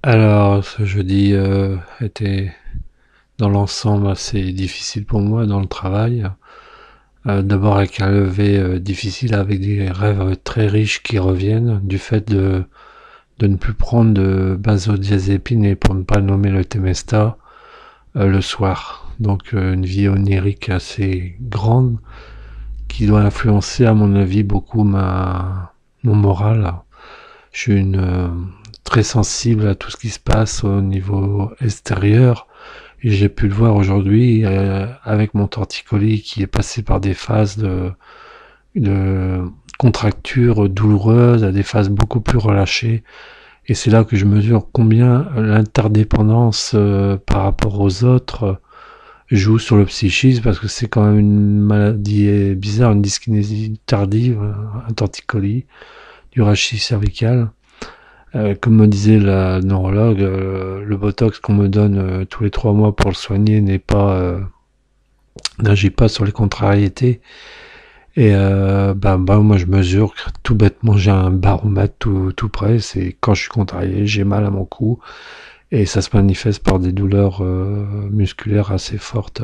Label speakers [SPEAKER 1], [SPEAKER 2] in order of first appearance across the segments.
[SPEAKER 1] Alors, ce jeudi était dans l'ensemble assez difficile pour moi dans le travail. D'abord avec un lever difficile, avec des rêves très riches qui reviennent du fait de ne plus prendre de benzodiazépine et pour ne pas le nommer le Temesta le soir. Donc une vie onirique assez grande qui doit influencer à mon avis beaucoup mon moral. Je suis très sensible à tout ce qui se passe au niveau extérieur. Et j'ai pu le voir aujourd'hui avec mon torticolis qui est passé par des phases de contractures douloureuses à des phases beaucoup plus relâchées. Et c'est là que je mesure combien l'interdépendance par rapport aux autres joue sur le psychisme, parce que c'est quand même une maladie bizarre, une dyskinésie tardive, un torticolis, du rachis cervical. Comme me disait la neurologue, le botox qu'on me donne tous les 3 mois pour le soigner n'agit pas sur les contrariétés. Et moi je mesure que tout bêtement, j'ai un baromètre tout près. C'est quand je suis contrarié, j'ai mal à mon cou et ça se manifeste par des douleurs musculaires assez fortes,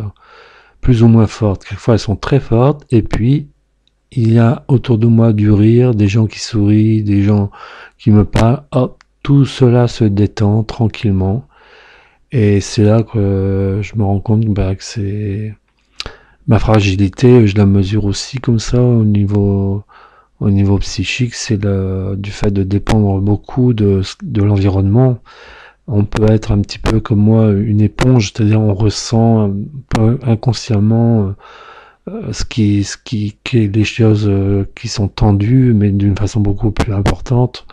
[SPEAKER 1] plus ou moins fortes. Quelquefois elles sont très fortes, et puis il y a autour de moi du rire, des gens qui sourient, des gens qui me parlent. Hop, tout cela se détend tranquillement. Et c'est là que je me rends compte que c'est ma fragilité. Je la mesure aussi comme ça au niveau psychique. C'est du fait de dépendre beaucoup de l'environnement. On peut être un petit peu comme moi, une éponge, c'est-à-dire on ressent un peu inconsciemment qui est les choses qui sont tendues, mais d'une façon beaucoup plus importante.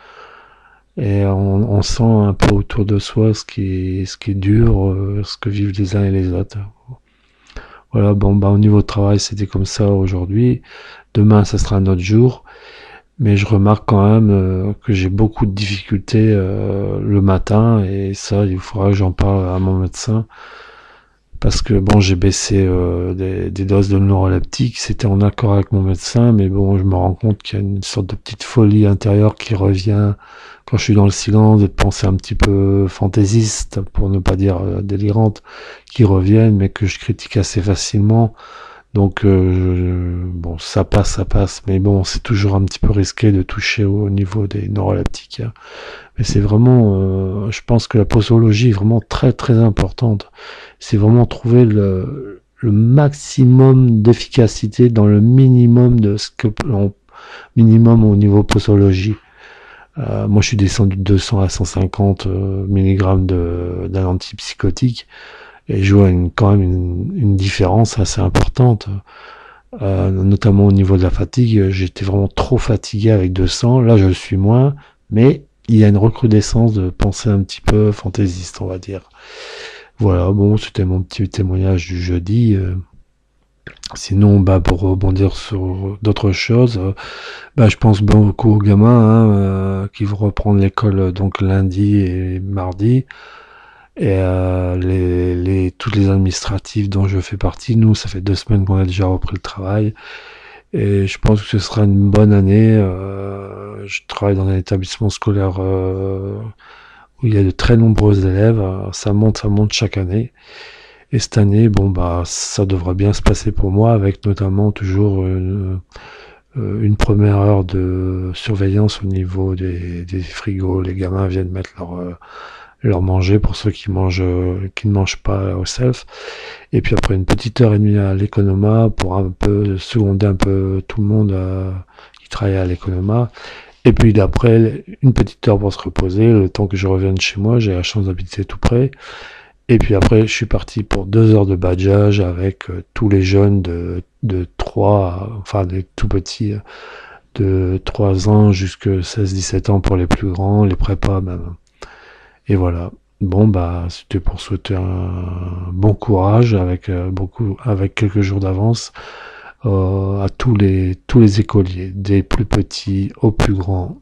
[SPEAKER 1] Et on sent un peu autour de soi ce qui est dur, ce que vivent les uns et les autres. Voilà, bon, au niveau de travail, c'était comme ça aujourd'hui. Demain, ça sera un autre jour. Mais je remarque quand même que j'ai beaucoup de difficultés le matin, et ça, il faudra que j'en parle à mon médecin. Parce que bon, j'ai baissé des doses de neuroleptiques, c'était en accord avec mon médecin, mais bon, je me rends compte qu'il y a une sorte de petite folie intérieure qui revient quand je suis dans le silence, des pensées un petit peu fantaisistes, pour ne pas dire délirantes, qui reviennent, mais que je critique assez facilement. Donc bon, ça passe, mais bon, c'est toujours un petit peu risqué de toucher au niveau des neuroleptiques, hein. Mais c'est vraiment, je pense que la posologie est vraiment très très importante. C'est vraiment trouver le maximum d'efficacité dans le minimum de ce que l'on minimum au niveau posologie. Moi, je suis descendu de 200 à 150 mg d'un antipsychotique, et je vois quand même une différence assez importante. Notamment au niveau de la fatigue, j'étais vraiment trop fatigué avec 200. Là, je le suis moins, mais il y a une recrudescence de pensée un petit peu fantaisiste, on va dire. Voilà, bon, c'était mon petit témoignage du jeudi. Sinon, pour rebondir sur d'autres choses, je pense beaucoup aux gamins, hein, qui vont reprendre l'école donc lundi et mardi. Et toutes les administratives dont je fais partie, nous, ça fait 2 semaines qu'on a déjà repris le travail. Et je pense que ce sera une bonne année. Je travaille dans un établissement scolaire où il y a de très nombreux élèves. Ça monte chaque année. Et cette année, ça devrait bien se passer pour moi, avec notamment toujours une première heure de surveillance au niveau des frigos. Les gamins viennent mettre leur manger pour ceux qui ne mangent pas au self. Et puis après une petite heure et demie à l'économa pour un peu seconder un peu tout le monde qui travaille à l'économa. Et puis d'après, une petite heure pour se reposer, le temps que je revienne chez moi. J'ai la chance d'habiter tout près. Et puis après, je suis parti pour 2 heures de badgeage avec tous les jeunes de 3, enfin des tout petits, de 3 ans jusqu'à 16-17 ans pour les plus grands, les prépas même. Et voilà. Bon, c'était pour souhaiter un bon courage avec quelques jours d'avance à tous les écoliers, des plus petits aux plus grands.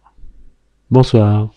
[SPEAKER 1] Bonsoir.